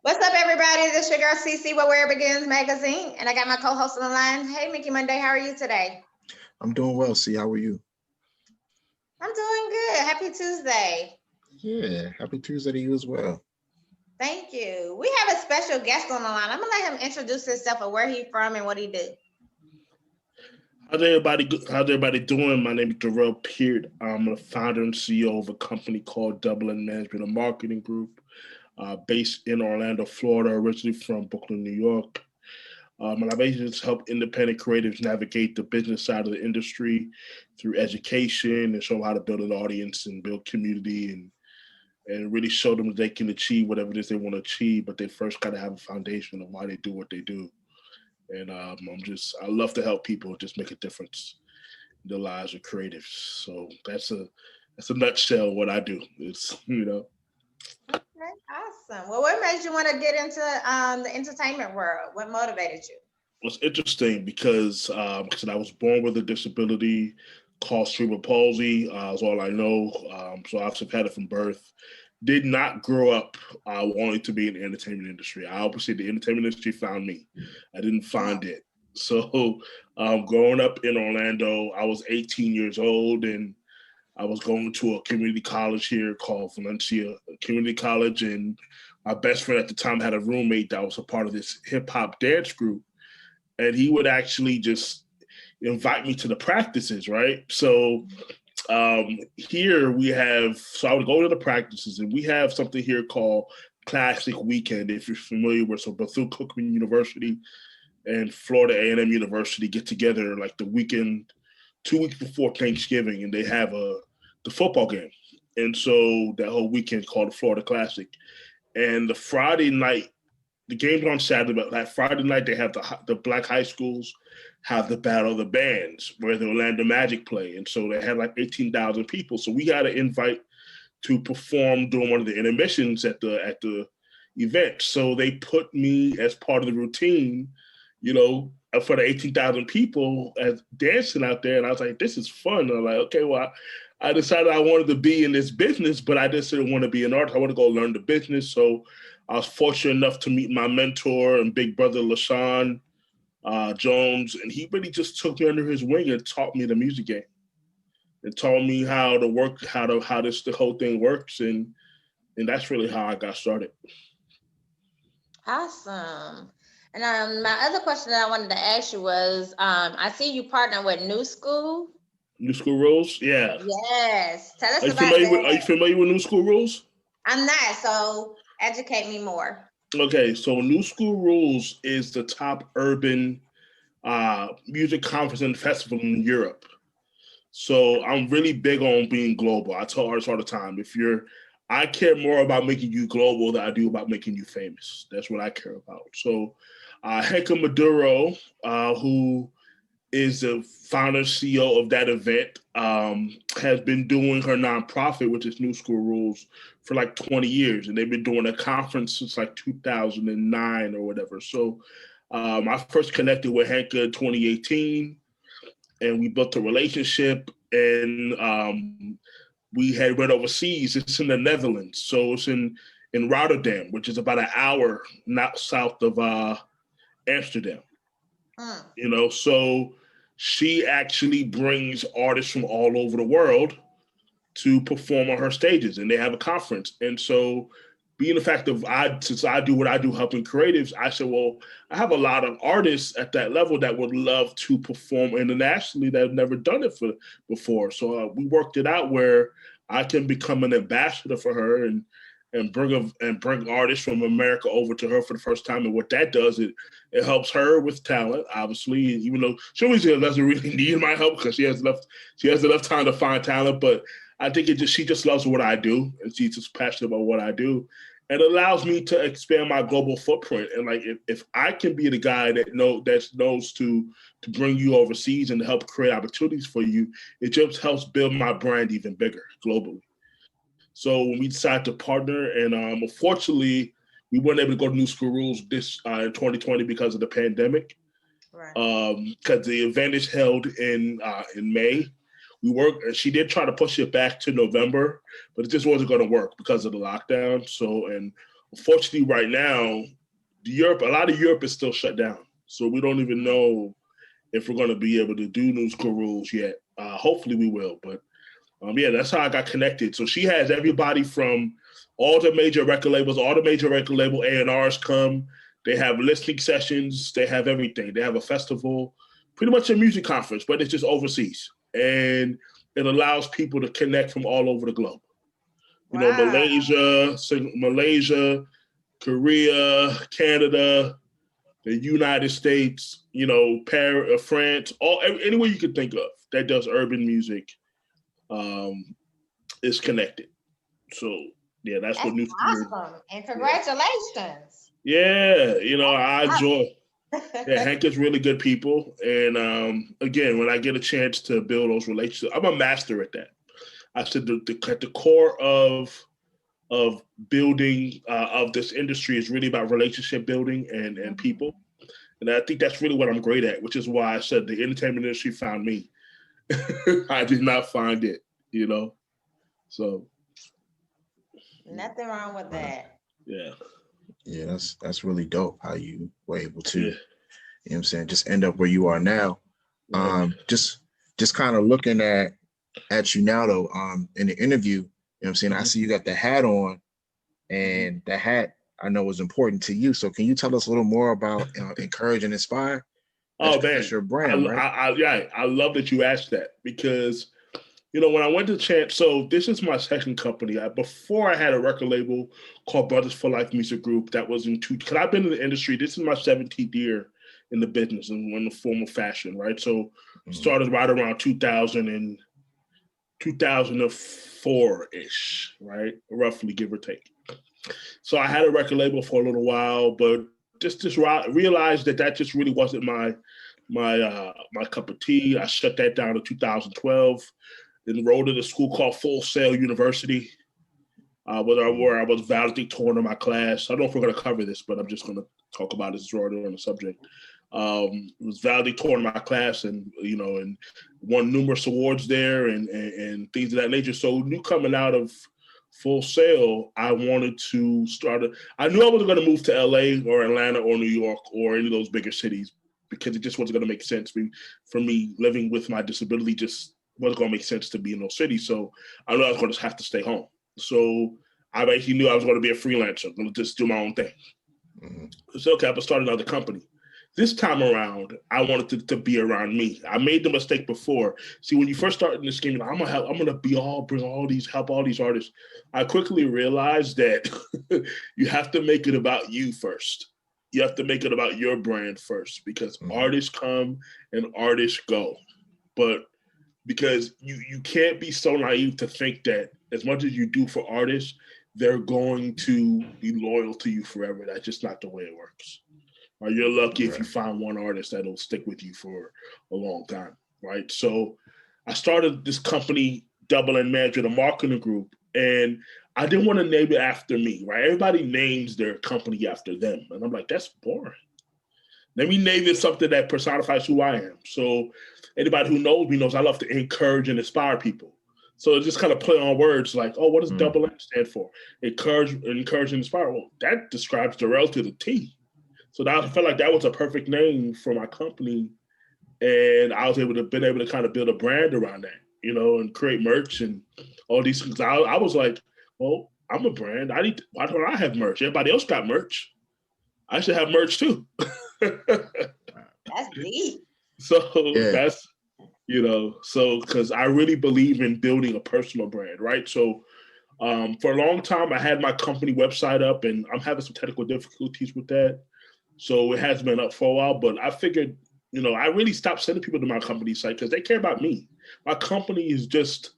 What's up, everybody? This is your girl CC with Where It Begins Magazine, and I got my co-host on the line. Hey, Mickey Monday, how are you today? I'm doing well. See, how are you? I'm doing good. Happy Tuesday. Yeah, happy Tuesday to you as well. Thank you. We have a special guest on the line. I'm gonna let him introduce himself and where he's from and what he do. How's everybody doing? My name is Durell Peart. I'm the founder and CEO of a company called Dublin Management and Marketing Group, based in Orlando, Florida, originally from Brooklyn, New York. And I basically just help independent creatives navigate the business side of the industry through education and show them how to build an audience and build community and really show them that they can achieve whatever it is they want to achieve, but they first got to have a foundation of why they do what they do. And I love to help people just make a difference in the lives of creatives. So that's a nutshell what I do. It's. Okay, awesome. Well, what made you want to get into the entertainment world? What motivated you? It's interesting because I was born with a disability called cerebral palsy. Is all I know. So I've had it from birth. Did not grow up wanting to be in the entertainment industry. I obviously the entertainment industry found me. I didn't find it. So growing up in Orlando, I was 18 years old and I was going to a community college here called Valencia Community College. And my best friend at the time had a roommate that was a part of this hip hop dance group. And he would actually just invite me to the practices, right? So here we have, so I would go to the practices and we have something here called Classic Weekend, if you're familiar with. So Bethune-Cookman University and Florida A&M University get together like the weekend, 2 weeks before Thanksgiving, and they have the football game. And so that whole weekend called the Florida Classic. And the Friday night, the game's on Saturday, but that Friday night they have the black high schools have the Battle of the Bands where the Orlando Magic play. And so they had like 18,000 people. So we got an invite to perform during one of the intermissions at the event. So they put me as part of the routine, for the 18,000 people as dancing out there. And I was like, this is fun. And I'm like, okay, well, I decided I wanted to be in this business, but I just didn't want to be an artist. I want to go learn the business. So I was fortunate enough to meet my mentor and big brother, LaShawn Jones, and he really just took me under his wing and taught me the music game. It taught me how to work, how the whole thing works, and that's really how I got started. Awesome. And my other question that I wanted to ask you was, I see you partner with New School. New School Rules, yeah. Yes. Tell us Are you about familiar with that. Are you familiar with New School Rules? I'm not, so educate me more. Okay, so New School Rules is the top urban music conference and festival in Europe. So I'm really big on being global. I tell artists all the time, I care more about making you global than I do about making you famous. That's what I care about. So Henka Maduro, who is the founder CEO of that event, has been doing her nonprofit, which is New School Rules, for like 20 years. And they've been doing a conference since like 2009 or whatever. So I first connected with Henka in 2018 and we built a relationship and we had went overseas. It's in the Netherlands. So it's in Rotterdam, which is about an hour not south of Amsterdam. So she actually brings artists from all over the world to perform on her stages, and they have a conference. And so being the fact of since I do what I do helping creatives, I said, well, I have a lot of artists at that level that would love to perform internationally that have never done it before. So we worked it out where I can become an ambassador for her and bring artists from America over to her for the first time. And what that does, it helps her with talent, obviously, even though she always doesn't really need my help because she has enough time to find talent. But I think she just loves what I do, and she's just passionate about what I do. And it allows me to expand my global footprint. And like if I can be the guy that knows to bring you overseas and to help create opportunities for you, it just helps build my brand even bigger globally. So when we decided to partner, and unfortunately, we weren't able to go to New School Rules this in 2020 because of the pandemic. Right. Because the event is held in May. She did try to push it back to November, but it just wasn't going to work because of the lockdown. So, and Unfortunately, right now, a lot of Europe is still shut down. So we don't even know if we're going to be able to do new school rules yet. Hopefully we will. But yeah, that's how I got connected. So she has everybody from all the major record labels, all the major record label A&Rs come. They have listening sessions. They have everything. They have a festival, pretty much a music conference, but it's just overseas. And it allows people to connect from all over the globe. You know, Malaysia, Korea, Canada, the United States, you know, France, anywhere you can think of that does urban music is connected. So yeah, that's what New awesome. And congratulations. Yeah, you know, I enjoy. Yeah, Hank is really good people, and again, when I get a chance to build those relationships, I'm a master at that. I said at the core of building of this industry is really about relationship building and people. And I think that's really what I'm great at, which is why I said the entertainment industry found me. I did not find it, you know? So. Nothing wrong with that. Yeah. Yeah, that's really dope how you were able to, yeah. You know what I'm saying, just end up where you are now. Right. Just kind of looking at you now though, in the interview, you know what I'm saying, I see you got the hat on, and the hat I know is important to you. So can you tell us a little more about Encourage and Inspire? That's your brand, right? I love that you asked that, because, you know, when I went to Chance, so this is my second company. Before I had a record label called Brothers for Life Music Group that was because I've been in the industry. This is my 17th year in the business and in the form of fashion, right? So started right around 2004-ish, right? Roughly, give or take. So I had a record label for a little while, but just realized that just really wasn't my cup of tea. I shut that down in 2012. Enrolled in a school called Full Sail University, where I was valedictorian of my class. I don't know if we're going to cover this, but I'm just going to talk about this already on the subject. Was valedictorian of my class, and you know, and won numerous awards there, and things of that nature. So, coming out of Full Sail, I wanted to I knew I wasn't going to move to LA or Atlanta or New York or any of those bigger cities, because it just wasn't going to make sense for me living with my disability. Just wasn't going to make sense to be in those cities. So I knew I was going to have to stay home. So I basically knew I was going to be a freelancer, going to just do my own thing. So okay, I started another company. This time around, I wanted to be around me. I made the mistake before. See, when you first start in this game, I'm gonna help all these artists. I quickly realized that you have to make it about you first. You have to make it about your brand first, because artists come and artists go. But because you can't be so naive to think that as much as you do for artists, they're going to be loyal to you forever. That's just not the way it works. Right? You're lucky if you find one artist that'll stick with you for a long time, right? So I started this company, Double N Management, a marketing group, and I didn't want to name it after me, right? Everybody names their company after them. And I'm like, that's boring. Let me name it something that personifies who I am. So anybody who knows me knows I love to encourage and inspire people. So it just kind of play on words like, oh, what does Double N stand for? Encourage and inspire. Well, that describes Durell to the T. So I felt like that was a perfect name for my company. And I was able to kind of build a brand around that, you know, and create merch and all these things. I was like, well, I'm a brand. Why don't I have merch? Everybody else got merch. I should have merch too. That's deep. So that's, you know, because I really believe in building a personal brand, right? So for a long time, I had my company website up, and I'm having some technical difficulties with that. So it has been up for a while, but I figured, you know, I really stopped sending people to my company site because they care about me. My company is just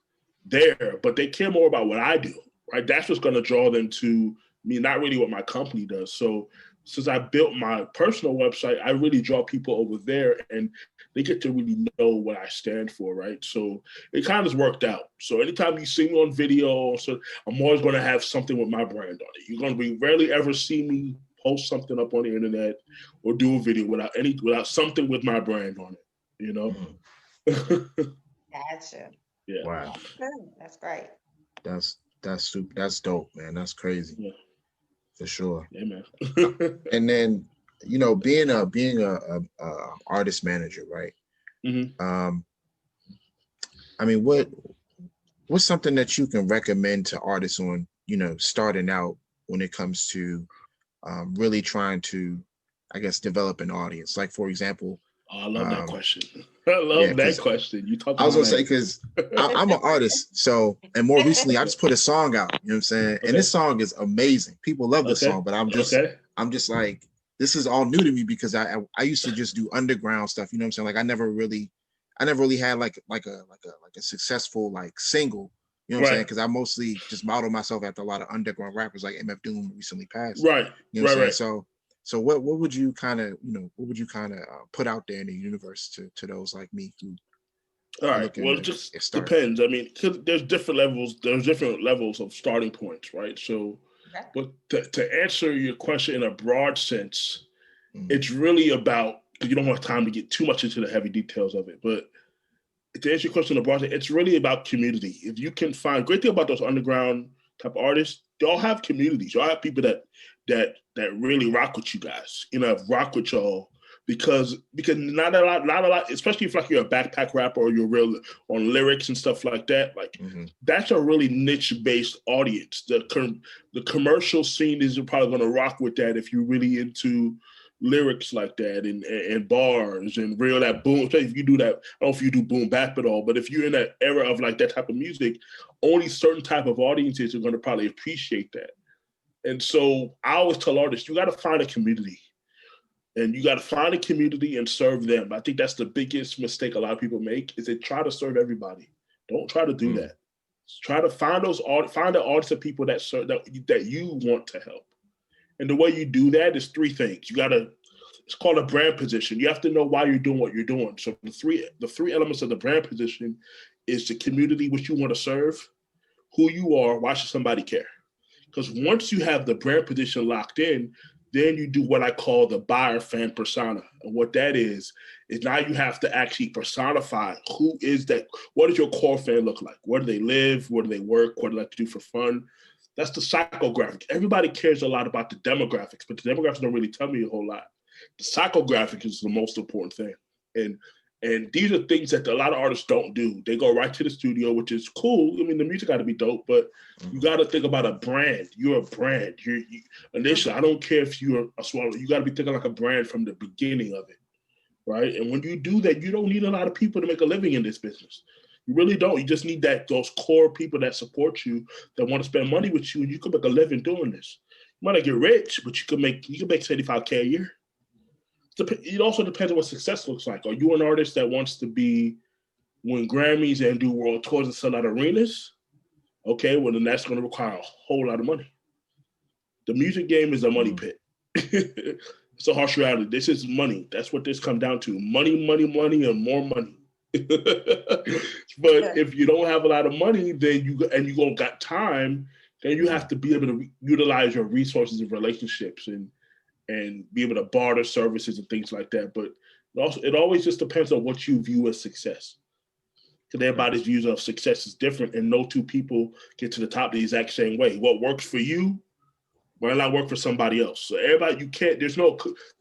there, but they care more about what I do, right? That's what's going to draw them to me, not really what my company does. So since I built my personal website, I really draw people over there, and they get to really know what I stand for, right? So it kind of worked out. So anytime you see me on video, so I'm always going to have something with my brand on it. You're going to be rarely ever see me post something up on the internet or do a video without something with my brand on it, you know? Gotcha. Yeah. Wow. That's great. That's dope, man. That's crazy. Yeah. For sure. Yeah, man. And then, you know, being a artist manager, right? I mean, what's something that you can recommend to artists on, you know, starting out when it comes to really trying to, I guess, develop an audience? Like, for example, Oh, I love that question. I love that question. You talk. I was gonna say, because I'm an artist, so, and more recently I just put a song out, you know what I'm saying? And this song is amazing. People love this song, but I'm just like, this is all new to me because I used to just do underground stuff, you know what I'm saying? Like I never really had like a successful like single, you know what I'm saying? Because I mostly just model myself after a lot of underground rappers like MF Doom recently passed. Right. You know what I'm saying? So what would you kind of, you know, put out there in the universe to those like me who all right. Well, it just depends. I mean, there's different levels of starting points, right? So, but to answer your question in a broad sense, it's really about, because you don't have time to get too much into the heavy details of it, but to answer your question in a broad sense, it's really about community. If you can find, great thing about those underground type of artists, they all have communities. You all have people that really rock with you guys, you know, rock with y'all. Because not a lot, especially if like you're a backpack rapper or you're real on lyrics and stuff like that, like that's a really niche based audience. The commercial scene is probably going to rock with that if you're really into lyrics like that and bars and real that boom. If you do that, I don't know if you do boom bap at all, but if you're in that era of like that type of music, only certain type of audiences are going to probably appreciate that. And so I always tell artists, you got to find a community. And you got to find a community and serve them. I think that's the biggest mistake a lot of people make, is they try to serve everybody. Don't try to do that. Try to find the audience of people that serve, that you want to help. And the way you do that is three things. It's called a brand position. You have to know why you're doing what you're doing. So the three elements of the brand position is the community which you want to serve, who you are, why should somebody care? Because once you have the brand position locked in, then you do what I call the buyer fan persona. And what that is now you have to actually personify who is that, what does your core fan look like? Where do they live? Where do they work? What do they like to do for fun? That's the psychographic. Everybody cares a lot about the demographics, but the demographics don't really tell me a whole lot. The psychographic is the most important thing. And these are things that a lot of artists don't do. They go right to the studio, which is cool. I mean, the music got to be dope, but you got to think about a brand. You're a brand. Initially, I don't care if you're a swallow. You got to be thinking like a brand from the beginning of it, right? And when you do that, you don't need a lot of people to make a living in this business. You really don't. You just need those core people that support you, that want to spend money with you, and you can make a living doing this. You might not get rich, but you can make $75K a year. It also depends on what success looks like. Are you an artist that wants to win Grammys and do world tours and sell out arenas? Okay, well then that's going to require a whole lot of money. The music game is a money pit. It's a harsh reality. This is money. That's what this comes down to. Money, money, money, and more money. But if you don't have a lot of money, then you don't got time, then you have to be able to utilize your resources and relationships and be able to barter services and things like that. But it always just depends on what you view as success. Because everybody's views of success is different, and no two people get to the top the exact same way. What works for you might not work for somebody else. So everybody, this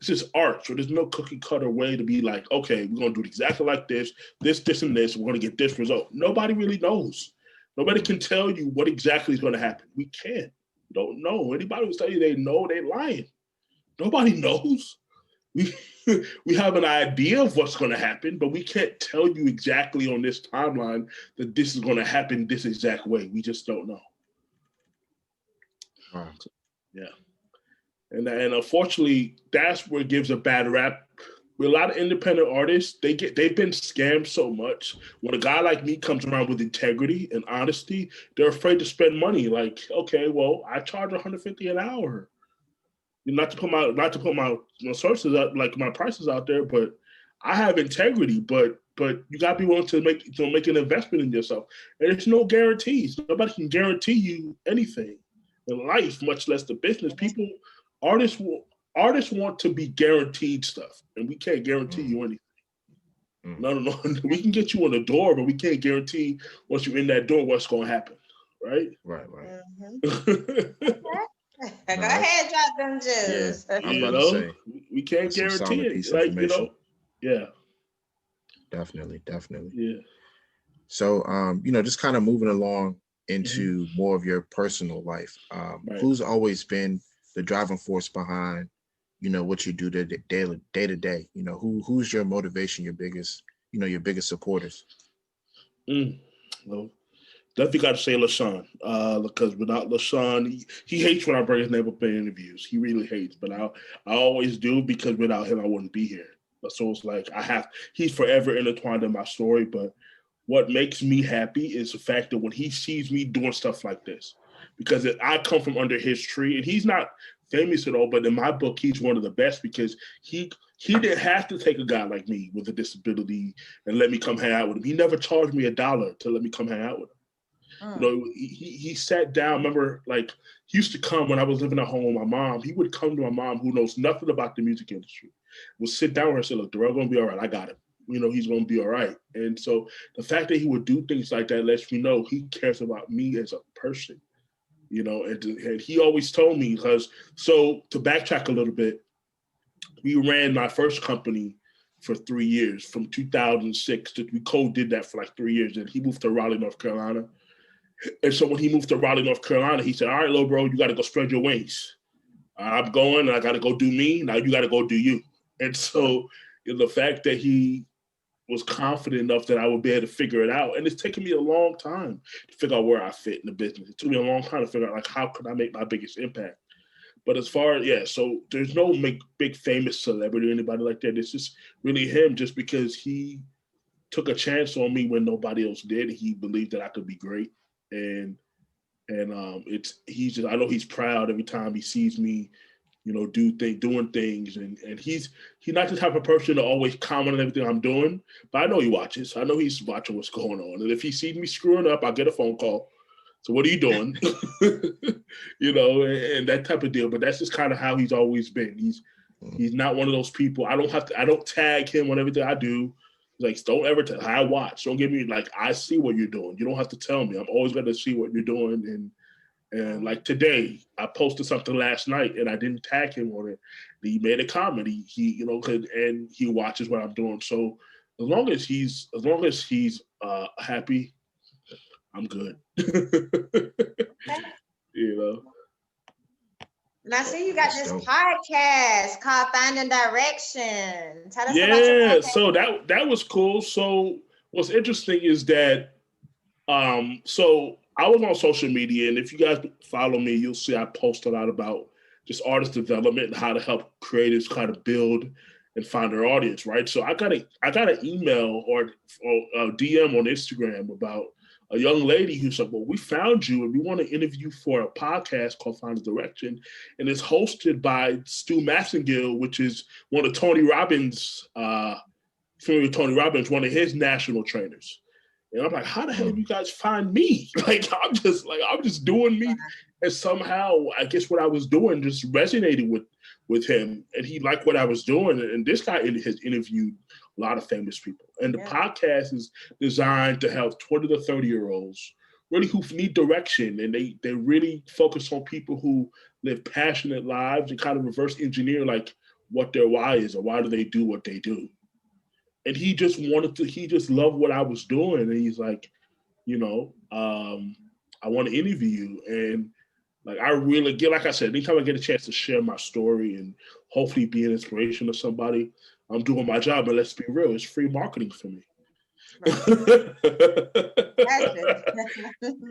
is art, so there's no cookie cutter way to be like, okay, we're going to do it exactly like this, and this, we're going to get this result. Nobody really knows. Nobody can tell you what exactly is going to happen. We can't. We don't know. Anybody who tell you they know, they're lying. Nobody knows. We have an idea of what's going to happen, but we can't tell you exactly on this timeline that this is going to happen this exact way. We just don't know. Wow. Yeah. And unfortunately, that's where it gives a bad rap. With a lot of independent artists, they've been scammed so much. When a guy like me comes around with integrity and honesty, they're afraid to spend money. Like, okay, well, I charge $150 an hour. Not to put my sources up, like my prices out there, but I have integrity. But you gotta be willing to make an investment in yourself. And there's no guarantees. Nobody can guarantee you anything in life, much less the business. Artists want to be guaranteed stuff, and we can't guarantee you anything. No. We can get you on the door, but we can't guarantee once you're in that door what's going to happen. Right. Okay. Go No, ahead, drop them yeah, jewels. I was You about to know, say we can't that's some guarantee solid it. piece of information. Yeah, Definitely, definitely. yeah. So, just kind of moving along Mhm. into more of your personal life. Right. Who's always been the driving force behind, what you do day to day? Who's your motivation, your biggest supporters? Mm. Well, definitely got to say LaShawn, because without LaShawn, he hates when I bring his name up in interviews. He really hates, but I always do because without him, I wouldn't be here. So it's like he's forever intertwined in my story. But what makes me happy is the fact that when he sees me doing stuff like this, because I come from under his tree, and he's not famous at all, but in my book, he's one of the best because he didn't have to take a guy like me with a disability and let me come hang out with him. He never charged me $1 to let me come hang out with him. He sat down. Remember, like he used to come when I was living at home with my mom. He would come to my mom, who knows nothing about the music industry, would sit down with her and say, "Look, Durell gonna be all right. I got him. He's gonna be all right." And so the fact that he would do things like that lets me know he cares about me as a person. And he always told me so to backtrack a little bit, we ran my first company for 3 years from 2006 we did that for like 3 years. And he moved to Raleigh, North Carolina. And so when he moved to Raleigh, North Carolina, he said, "All right, little bro, you got to go spread your wings. I'm going and I got to go do me. Now you got to go do you." And so the fact that he was confident enough that I would be able to figure it out. And it's taken me a long time to figure out where I fit in the business. It took me a long time to figure out, like, how could I make my biggest impact? But as far as, so there's no big famous celebrity or anybody like that. It's just really him, just because he took a chance on me when nobody else did. He believed that I could be great. And he's just, I know he's proud every time he sees me, doing things. And he's not the type of person to always comment on everything I'm doing, but I know he watches. I know he's watching what's going on. And if he sees me screwing up, I'll get a phone call. "So what are you doing?" And that type of deal. But that's just kind of how he's always been. He's not one of those people. I don't tag him on everything I do. Like, don't ever tell. I watch. Don't give me, like, I see what you're doing. You don't have to tell me. I'm always going to see what you're doing. And like today, I posted something last night and I didn't tag him on it. He made a comment. And he watches what I'm doing. So as long as he's happy, I'm good. you know. Now, see, you got That's this dope. podcast called Finding Direction. Tell us about your Yeah. podcast. So that was cool. So what's interesting is that so I was on social media, and if you guys follow me, you'll see I post a lot about just artist development and how to help creatives kind of build and find their audience, right? So I got an email or a DM on Instagram about a young lady who said, "Well, we found you and we want to interview you for a podcast called Find the Direction, and it's hosted by Stu Massengill, which is one of Tony Robbins, familiar with Tony Robbins, one of his national trainers." And I'm like, "How the hell did you guys find me?" Like, I'm just doing me. And somehow, I guess what I was doing just resonated with him, and he liked what I was doing. And this guy has interviewed a lot of famous people. And the podcast is designed to help 20 to 30-year-olds really who need direction, and they really focus on people who live passionate lives and kind of reverse engineer, like, what their why is, or why do they do what they do. And he just loved what I was doing. And he's like, "I want to interview you." And like, I really get, like I said, anytime I get a chance to share my story and hopefully be an inspiration to somebody, I'm doing my job. And let's be real, it's free marketing for me. Right.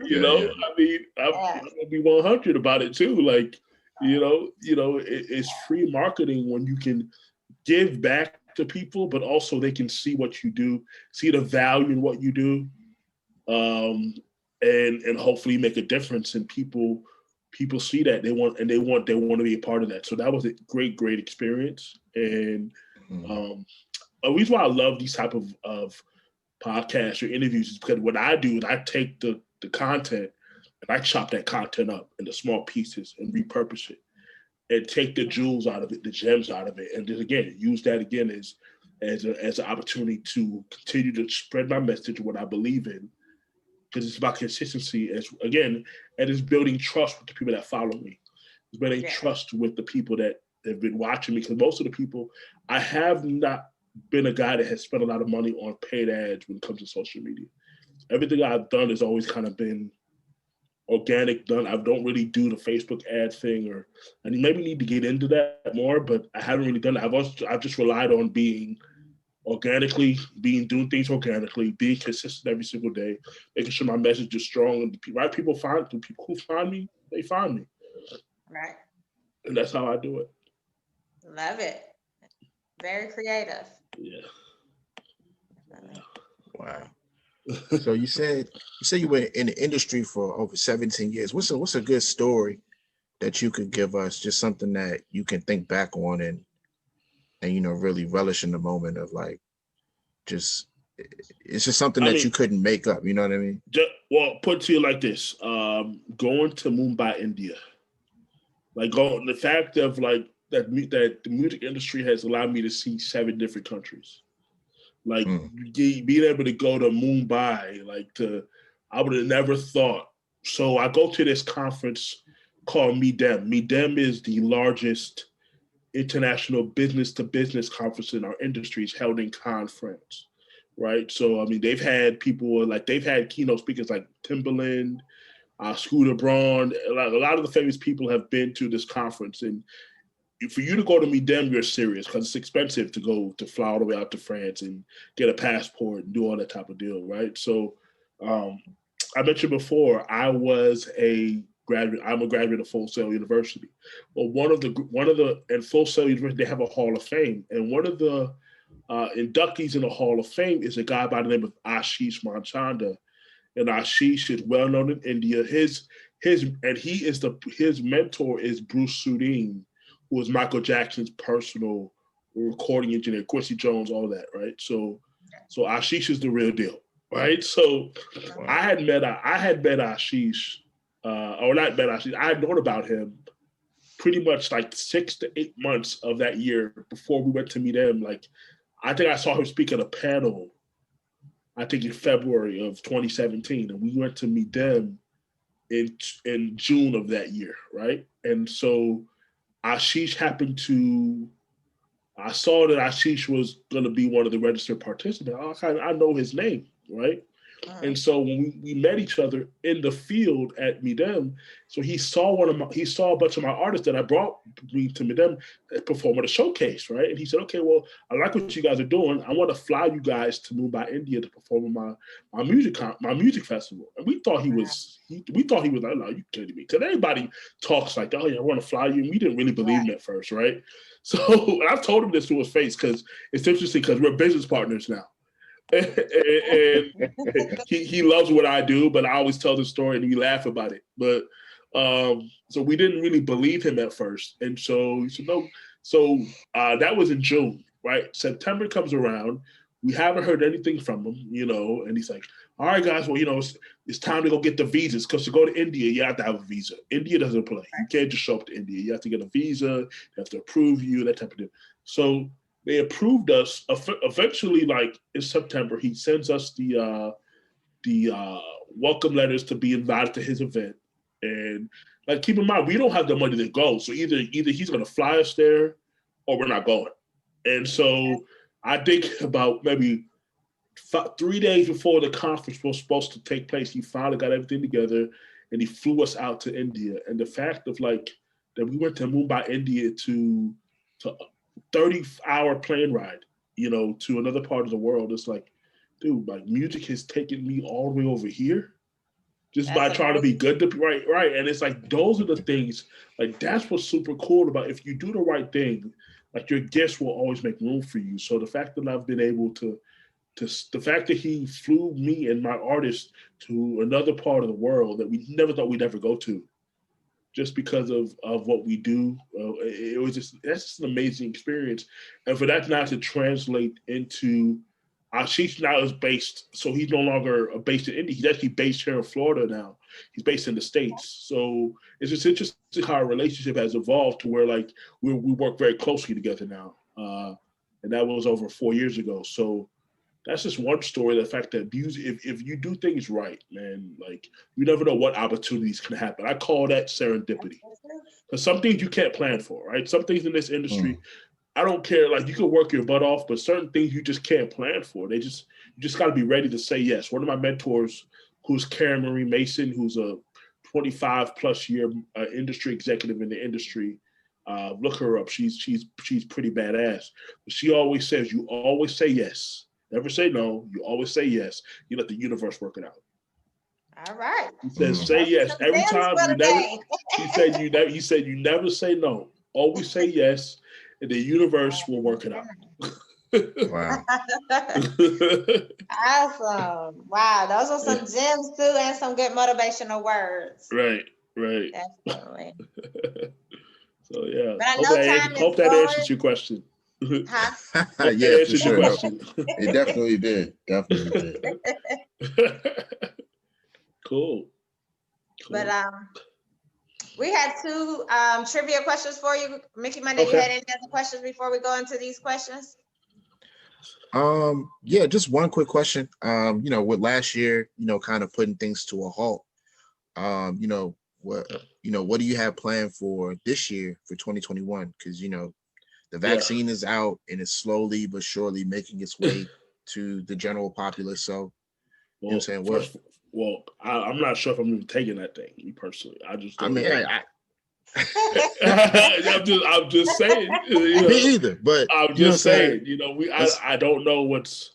Yeah. I mean, I'm gonna be 100 about it too. Like, it's free marketing when you can give back to people, but also they can see what you do, see the value in what you do, and hopefully make a difference. And people see that they want to be a part of that. So that was a great experience. And a reason why I love these type of podcasts or interviews is because what I do is I take the content and I chop that content up into small pieces and repurpose it and take the jewels out of it, the gems out of it, and just, again, use that again as an opportunity to continue to spread my message, what I believe in, because it's about consistency, and it's building trust with the people that follow me. There's been a trust with the people that have been watching me, because most of the people, I have not been a guy that has spent a lot of money on paid ads when it comes to social media. Everything I've done has always kind of been organic done. I don't really do the Facebook ad thing, or I maybe need to get into that more, but I haven't really done it. I've just relied on being doing things organically, being consistent every single day, making sure my message is strong, and the right people the people who find me, they find me. Right. And that's how I do it. Love it. Very creative. Yeah. Wow. So you said you were in the industry for over 17 years. What's a good story that you could give us? Just something that you can think back on and really relish in the moment of, like, just it's just something that you couldn't make up. You know what I mean? Well, put it to you like this: going to Mumbai, India, the fact of that the music industry has allowed me to see 7 different countries. Being able to go to Mumbai, I would have never thought. So I go to this conference called MIDEM. MIDEM is the largest international business-to-business conference in our industries, held in Cannes, France. Right. So, they've had people they've had keynote speakers like Timbaland, Scooter Braun. A lot of the famous people have been to this conference. And for you to go to MIDEM, you're serious, because it's expensive to fly all the way out to France and get a passport and do all that type of deal, right? So I mentioned before, I'm a graduate of Full Sail University. Well, and Full Sail University, they have a Hall of Fame, and one of the inductees in the Hall of Fame is a guy by the name of Ashish Manchanda, and Ashish is well known in India. His mentor is Bruce Sudeen, who was Michael Jackson's personal recording engineer, Quincy Jones, all that, right? So Ashish is the real deal, right? So I had met Ashish, or not met Ashish. I had known about him pretty much 6 to 8 months of that year before we went to meet him. I think I saw him speak at a panel, I think in February of 2017, and we went to meet them in June of that year, right? And so Ashish I saw that Ashish was going to be one of the registered participants. I know his name, right? And so when we met each other in the field at MIDEM, so he saw a bunch of my artists that I brought me to MIDEM perform at a showcase, right? And he said, "Okay, well, I like what you guys are doing. I want to fly you guys to Mumbai, India, to perform in my music festival." And we thought he was like, "No, you kidding me?" Because everybody talks like, "Oh yeah, I want to fly you," and we didn't really believe him at first, right? So I've told him this to his face, because it's interesting, because we're business partners now. and he loves what I do, but I always tell the story and we laugh about it. But so we didn't really believe him at first, and so he said no. So that was in June, right? September comes around, we haven't heard anything from him, and he's like, "All right, guys, well, it's time to go get the visas, because to go to India, you have to have a visa. India doesn't play. You can't just show up to India. You have to get a visa. They have to approve you, that type of thing." So they approved us. Eventually, in September, he sends us the welcome letters to be invited to his event. And keep in mind, we don't have the money to go. So either he's going to fly us there, or we're not going. And so I think about maybe 3 days before the conference was supposed to take place, he finally got everything together and he flew us out to India. And the fact of that we went to Mumbai, India to 30-hour plane ride, to another part of the world. It's like, dude, music has taken me all the way over here just by trying to be good to right. And it's like, those are the things, that's what's super cool about, if you do the right thing, your gifts will always make room for you. So the fact that I've been able to the fact that he flew me and my artist to another part of the world that we never thought we'd ever go to, just because of what we do, that's just an amazing experience. And for that not to translate into, Ashish now is based, so he's no longer based in India. He's actually based here in Florida now. He's based in the States. So it's just interesting how our relationship has evolved to where we work very closely together now. And that was over 4 years ago. So that's just one story. The fact that if you do things right, man, like you never know what opportunities can happen. I call that serendipity. Because some things you can't plan for, right? Some things in this industry, I don't care. Like you can work your butt off, but certain things you just can't plan for. You just got to be ready to say yes. One of my mentors, who's Karen Marie Mason, who's a 25 plus year industry executive in the industry. Look her up. She's pretty badass. But she always says, you always say yes. Never say no. You always say yes. You let the universe work it out. All right. He says, say yes every time. You never. He said you never say no. Always say yes, and the universe will work it out. Wow. Awesome. Wow. Those are some gems too, and some good motivational words. Right. Definitely. So yeah. But I know Hope that answers your question. Huh? Yeah, for sure. It definitely did. Cool. But we had two trivia questions for you, Mickey Monday. Okay. You had any other questions before we go into these questions? Yeah, just one quick question. With last year, kind of putting things to a halt. What do you have planned for this year for 2021? Because the vaccine is out and it's slowly but surely making its way to the general populace. So you know what I'm saying? I'm not sure if I'm even taking that thing, me personally. I just don't I'm just saying. Me either, but I'm just saying, I don't know what's,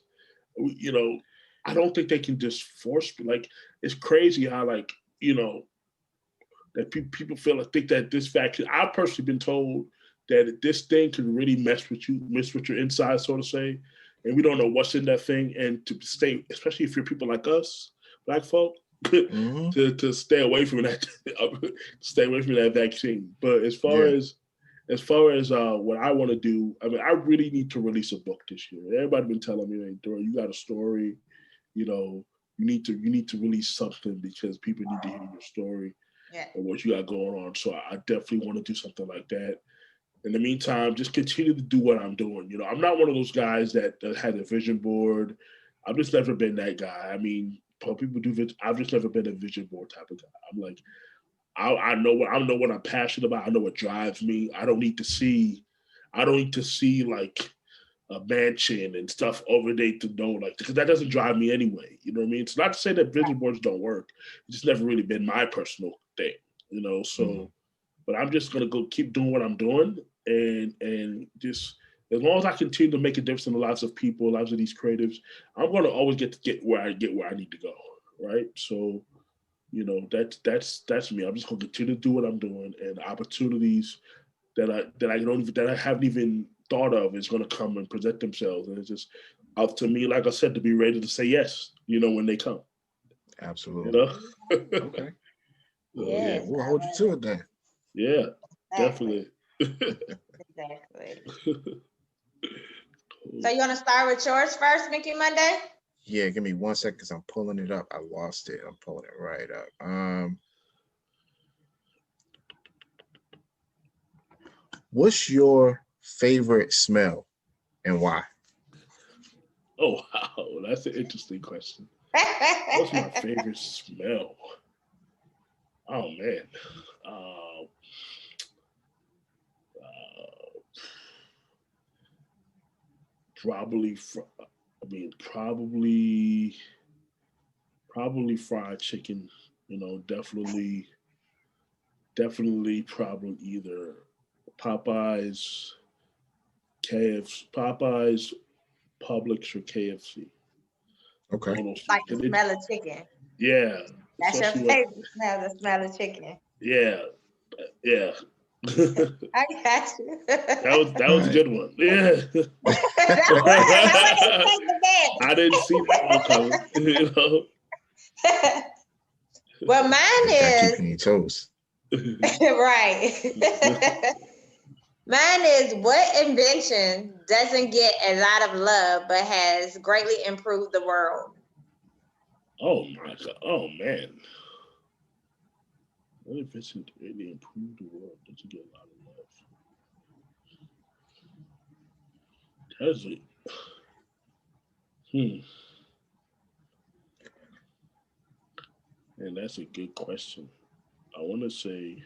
I don't think they can just force, like, it's crazy how, like, that people think that this vaccine, I've personally been told that this thing can really mess with your inside, so to say, and we don't know what's in that thing, and to stay, especially if you're people like us, Black folk, to stay away from that, vaccine. But as far as what I want to do, I mean, I really need to release a book this year. Everybody been telling me, hey, Durell, you got a story, you need to release something because people need to hear your story and what you got going on. So I definitely want to do something like that. In the meantime, just continue to do what I'm doing. I'm not one of those guys that had a vision board. I've just never been that guy. I mean, people do. I've just never been a vision board type of guy. I'm like, I know what I'm passionate about. I know what drives me. I don't need to see like a mansion and stuff over there to know, like, because that doesn't drive me anyway. You know what I mean? It's not to say that vision boards don't work. It's just never really been my personal thing. So. But I'm just gonna go keep doing what I'm doing, and just as long as I continue to make a difference in the lives of people, lives of these creatives, I'm gonna always get where I need to go, right? So, that's me. I'm just gonna continue to do what I'm doing, and opportunities that I haven't even thought of is gonna come and present themselves, and it's just up to me, like I said, to be ready to say yes, when they come. Absolutely. Okay. Yeah, we'll hold you to it then. Yeah, definitely. Exactly. So you want to start with yours first, Mickey Monday? Yeah, give me 1 second because I'm pulling it up. I lost it. I'm pulling it right up. What's your favorite smell and why? Oh, wow. That's an interesting question. What's my favorite smell? Oh, man. Probably fried chicken. Definitely probably either Popeyes, Publix, or KFC. Okay. Like the smell of chicken. Yeah. That's your favorite smell, the smell of chicken. Yeah. I got you. That was a good one. Yeah. I didn't see that one coming. Well, mine is keeping your toes. right. Mine is, what invention doesn't get a lot of love but has greatly improved the world? Oh my God. Oh man. What invention greatly improved the world? Doesn't get a lot of love. And that's a good question. I want to say,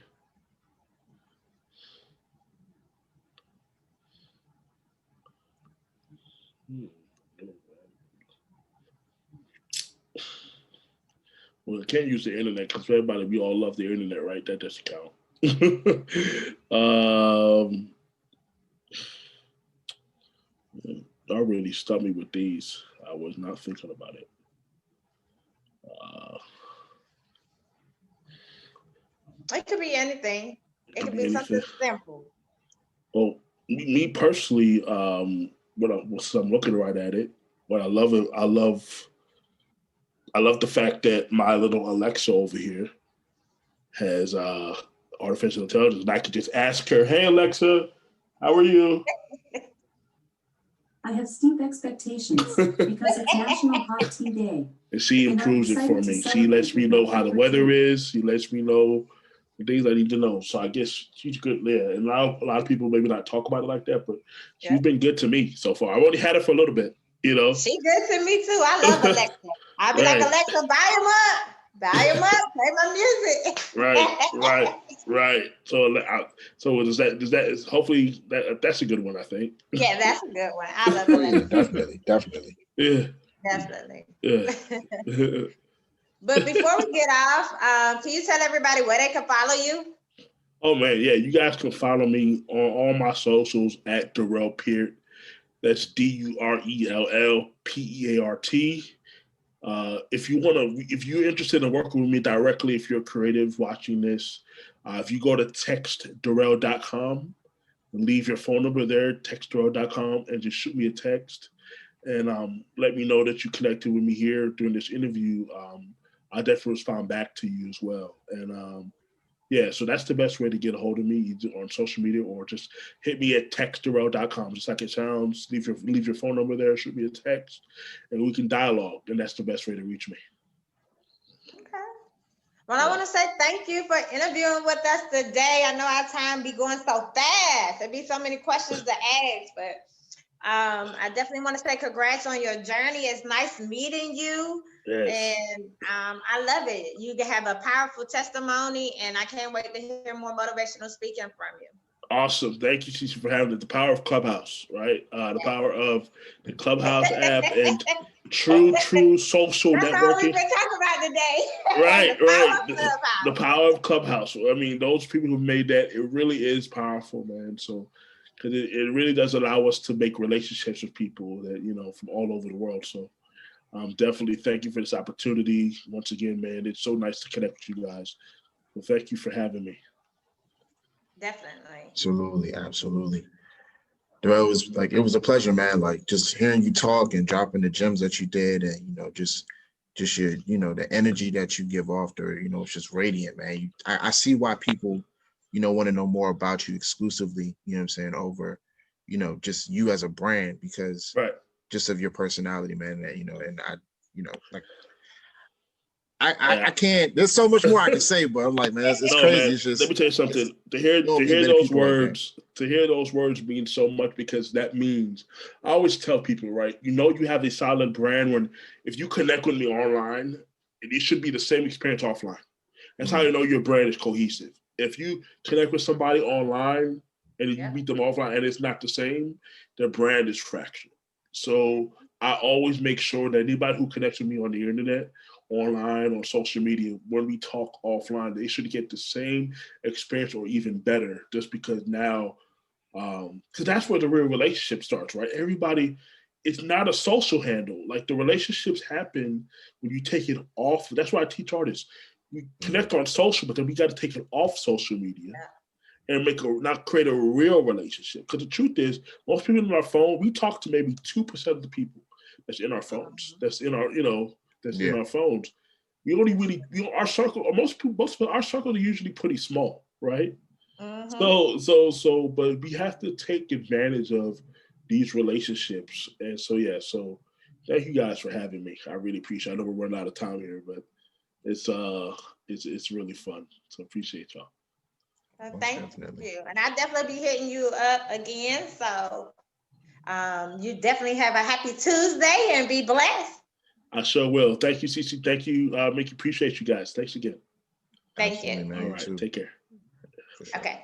well, I can't use the internet because everybody, we all love the internet, right? That doesn't count. Y'all really stumped me with these. I was not thinking about it. It could be anything. It could be anything. something simple. Well, me personally, when I'm looking right at it, what I love it, I love the fact that my little Alexa over here has artificial intelligence, and I could just ask her, "Hey Alexa, how are you?" I have steep expectations because it's National Hot Tea Day. And she improves it for me. She lets me know how the weather is. She lets me know the things I need to know. So I guess she's good there. And a lot of people maybe not talk about it like that, but she's been good to me so far. I've only had her for a little bit, you know. She good to me too. I love Alexa. I'll be like, Alexa, buy him up. Buy him up. Play my music. Right. So does that hopefully that's a good one, I think. Yeah, that's a good one. I love Alexa. Definitely. Yeah. Definitely. Yeah. But before we get off, can you tell everybody where they can follow you? Oh man, yeah, you guys can follow me on all my socials at Durell Peart. That's DURELLPEART. If you're interested in working with me directly, if you're creative watching this, if you go to textdurell.com and leave your phone number there, textdurell.com, and just shoot me a text and let me know that you connected with me here during this interview. I'll definitely respond back to you as well. And yeah, so that's the best way to get a hold of me, either on social media or just hit me at textdurell.com, just like it sounds. Leave your phone number there, shoot me a text, and we can dialogue. And that's the best way to reach me. Okay. Well, I want to say thank you for interviewing with us today. I know our time be going so fast. There'd be so many questions to ask, but I definitely want to say congrats on your journey. It's nice meeting you. Yes. And I love it. You have a powerful testimony, and I can't wait to hear more motivational speaking from you. Awesome. Thank you, Cece, for having the power of Clubhouse, right? The power of the Clubhouse app and true social That's networking. all we've been talking about today. Right. The power of Clubhouse. I mean, those people who made that, it really is powerful, man. So, because it really does allow us to make relationships with people that, from all over the world. So, definitely thank you for this opportunity. Once again, man, it's so nice to connect with you guys. Well, thank you for having me. Definitely. Absolutely. Durell, it was a pleasure, man. Like just hearing you talk and dropping the gems that you did, and just your the energy that you give off there, it's just radiant, man. I see why people want to know more about you exclusively, over just you as a brand, because just of your personality, man. And I can't. There's so much more I can say, but I'm like, man, it's crazy. Man, it's just, let me tell you something. To hear those words, means so much, because that means I always tell people, right? You have a solid brand when if you connect with me online, it should be the same experience offline. That's how you know your brand is cohesive. If you connect with somebody online and you meet them offline and it's not the same, their brand is fractured. So I always make sure that anybody who connects with me on the internet, online, on social media, when we talk offline, they should get the same experience or even better, just because now, because that's where the real relationship starts, right? Everybody, it's not a social handle. Like the relationships happen when you take it off. That's why I teach artists. We connect on social, but then we got to take it off social media and not create a real relationship. Because the truth is, most people on our phone, we talk to maybe 2% of the people that's in our phones, that's in our, in our phones. We only really, our circle, or most of our circle are usually pretty small, right? So, but we have to take advantage of these relationships. And so thank you guys for having me. I really appreciate it. I know we're running out of time here, but it's really fun. So appreciate y'all. Thank you. And I'll definitely be hitting you up again. So You definitely have a happy Tuesday and be blessed. I sure will. Thank you, Cece. Thank you, Mickey. Appreciate you guys. Thanks again. Thank Absolutely, you. man. All You right. too. Take care. For sure. Okay.